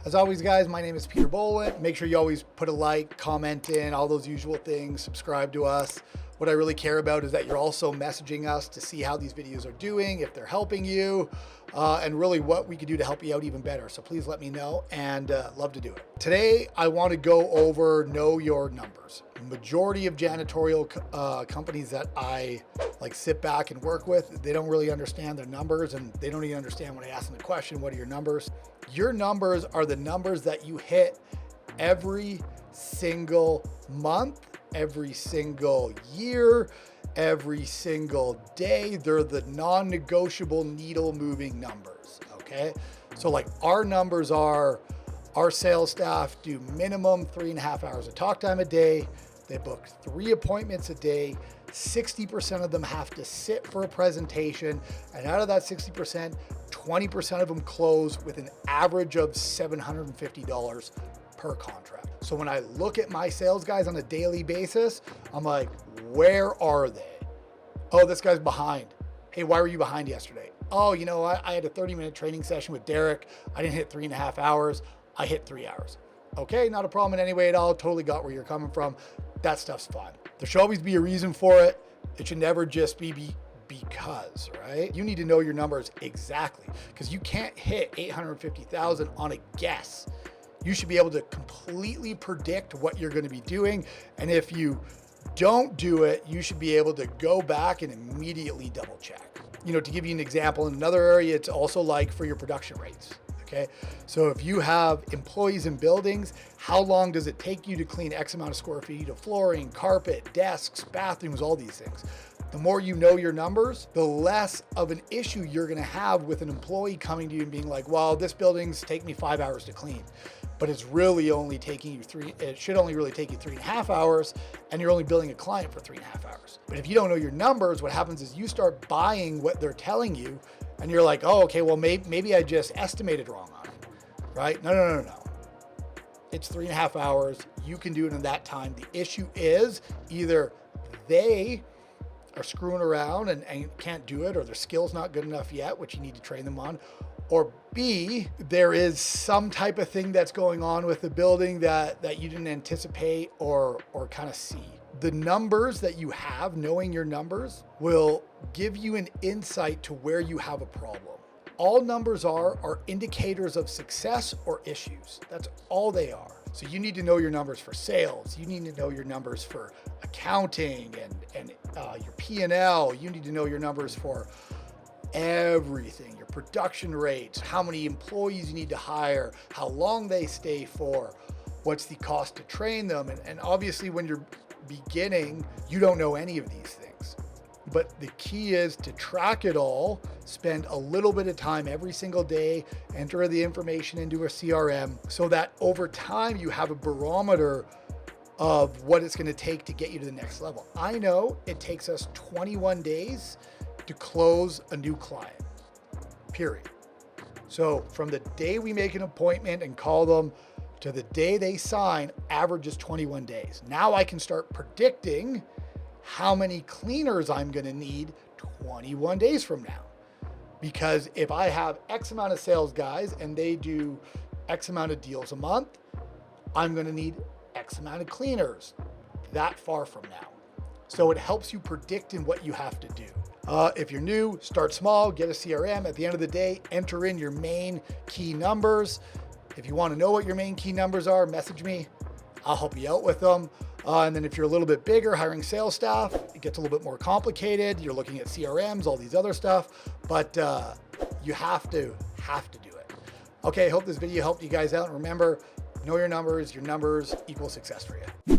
As always, guys, my name is Peter Boland. Make sure you always put a like, comment in, all those usual things, subscribe to us. What I really care about is that you're also messaging us to see how these videos are doing, if they're helping you, and really what we can do to help you out even better. So please let me know, and love to do it. Today, I want to go over know your numbers. Majority of janitorial companies that I sit back and work with, they don't really understand their numbers, and they don't even understand when I ask them the question, what are your numbers? Your numbers are the numbers that you hit every single month, every single year, every single day. They're the non-negotiable needle moving numbers, okay? So our numbers are, our sales staff do minimum 3.5 hours of talk time a day. They book 3 appointments a day. 60% of them have to sit for a presentation. And out of that 60%, 20% of them close with an average of $750 per contract. So when I look at my sales guys on a daily basis, I'm like, where are they? Oh, this guy's behind. Hey, why were you behind yesterday? Oh, you know what? I had a 30-minute training session with Derek. I didn't hit 3.5 hours. I hit 3 hours. Okay, not a problem in any way at all. Totally got where you're coming from. That stuff's fine. There should always be a reason for it. It should never just be because, right? You need to know your numbers exactly, because you can't hit 850,000 on a guess. You should be able to completely predict what you're going to be doing. And if you don't do it, you should be able to go back and immediately double check. You know, to give you an example, in another area, it's also like for your production rates. Okay, so if you have employees in buildings, how long does it take you to clean X amount of square feet of flooring, carpet, desks, bathrooms, all these things? The more you know your numbers, the less of an issue you're gonna have with an employee coming to you and being like, well, this building's taking me 5 hours to clean, but it's really only taking you it should only really take you 3.5 hours, and you're only billing a client for 3.5 hours. But if you don't know your numbers, what happens is you start buying what they're telling you, and you're like, oh, okay, well, maybe I just estimated wrong on it, right? No. It's 3.5 hours. You can do it in that time. The issue is either they are screwing around and can't do it, or their skill's not good enough yet, which you need to train them on, or B, there is some type of thing that's going on with the building that you didn't anticipate or kind of see. The numbers that you have, knowing your numbers, will give you an insight to where you have a problem. All numbers are indicators of success or issues. That's all they are. So you need to know your numbers for sales. You need to know your numbers for accounting and your P&L. You need to know your numbers for everything, your production rates, how many employees you need to hire, how long they stay for, what's the cost to train them. And obviously when you're beginning, you don't know any of these things. But the key is to track it all, spend a little bit of time every single day, enter the information into a CRM so that over time you have a barometer of what it's going to take to get you to the next level. I know it takes us 21 days to close a new client, period. So from the day we make an appointment and call them to the day they sign, average is 21 days. Now I can start predicting how many cleaners I'm gonna need 21 days from now. Because if I have X amount of sales guys and they do X amount of deals a month, I'm gonna need X amount of cleaners that far from now. So it helps you predict in what you have to do. If you're new, start small, get a CRM. At the end of the day, enter in your main key numbers. If you want to know what your main key numbers are, message me. I'll help you out with them. And then if you're a little bit bigger, hiring sales staff, it gets a little bit more complicated. You're looking at CRMs, all these other stuff, but you have to do it. Okay, I hope this video helped you guys out. And remember, know your numbers equal success for you.